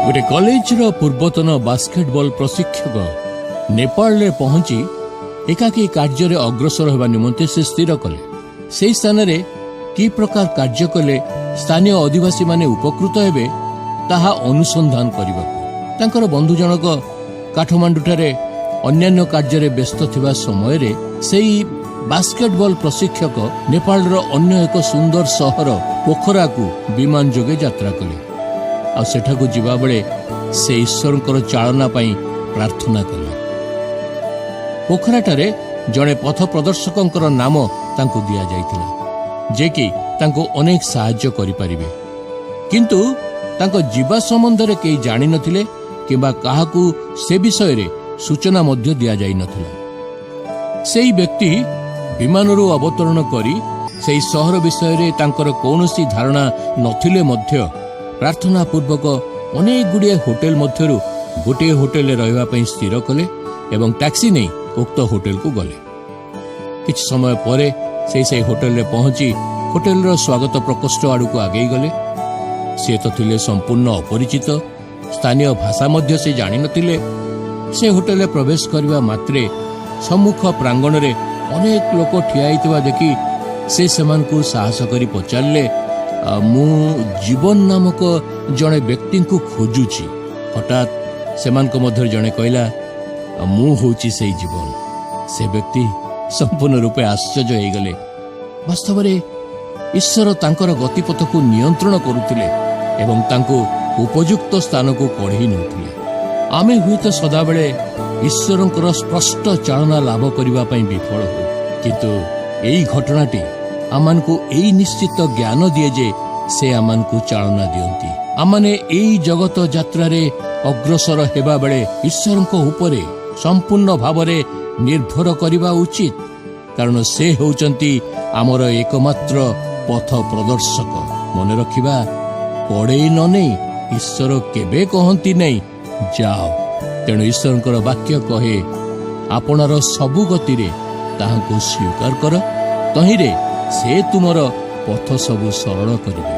गोटे कॉलेजर पूर्वतन बास्केटबॉल प्रशिक्षक नेपाल रे पहुंची एकाकी कार्य अग्रसर होगा निमंते से स्थिर कले से स्थान रे कि प्रकार कार्य कले स्थानीय आदिवासी माने उपकृत हेबे ताहा अनुसंधान करबा तांकर बंधु जनक काठमांडूठारे अन्यान्य कार्य व्यस्त थिबा समय रे सेही बास्केटबॉल प्रशिक्षक नेपाल रो अन्य एक सुंदर सहर पोखरा को विमान जोगे यात्रा कले आ सेठाकू जिबा बेले से ईश्वरंकर चालना पई प्रार्थना कले। पोखराटारे जड़े पथ प्रदर्शकंकर नाम तांको दिया जाइथिला जे कि तांको अनेक सहाय्य करि परिबे किंतु तांको जीवा संबंध रे केही जानि नथिले किबा काहाकू से विषय रे सूचना मध्य दिया जाई नथिला। सेही व्यक्ति विमानरू अवतरण करी सेही सहर विषय रे तांकर कोनोसी धारणा नथिले मध्य प्रार्थना पूर्वक अनेक गुड़िए होटेल मध्यरु गोटे होटेल रहिबा पई स्थिर कले एवं टैक्सी नहीं उक्त होटेल को गले। किछ समय परे से होटेल रे पहुंची होटेल रो स्वागत प्रकोष्ठ आड़ू को आगे गले। से तो थिले संपूर्ण अपरिचित स्थानीय भाषा मध्य से जानि नथिले। से होटेल प्रवेश करबा मात्रे सम्मुख प्रांगण रे अनेक लोक ठिया हितबा देखि से समान को साहस करी पचारले मु जीवन नामक जड़े व्यक्ति को खोजुची। हठात सेमान मध्य जड़े कहला मु होची से जीवन। से व्यक्ति संपूर्ण रूपे आश्चर्य हो गले। वास्तव में ईश्वर तांकर गतिपथ को नियंत्रण करुथिले एवं तांको उपयुक्त स्थान को कढ़ी नउथिले। आमे हुए तो सदाबेले ईश्वरंकर स्पष्ट चालना लाभ करबा पई विफल हो किंतु एई घटनाटी आमान को एई निश्चित ज्ञान दिए जे से आमान को चालना दियंती। आमाने एई जगत यात्रा रे अग्रसर हेबा बेले ईश्वरंको उपरे संपूर्ण भावरे निर्भर करिबा उचित कारण से होचंती आमर एकमात्र पथ प्रदर्शक। मन रखिबा पड़े न नहीं ईश्वर केबे कहंती नहीं जाओ। तेणु ईश्वरंकर वाक्य कहे आपणार सबु गति रे ताहाको स्वीकार कर तहिरे से तुमर पथ सबु सरल करिबे।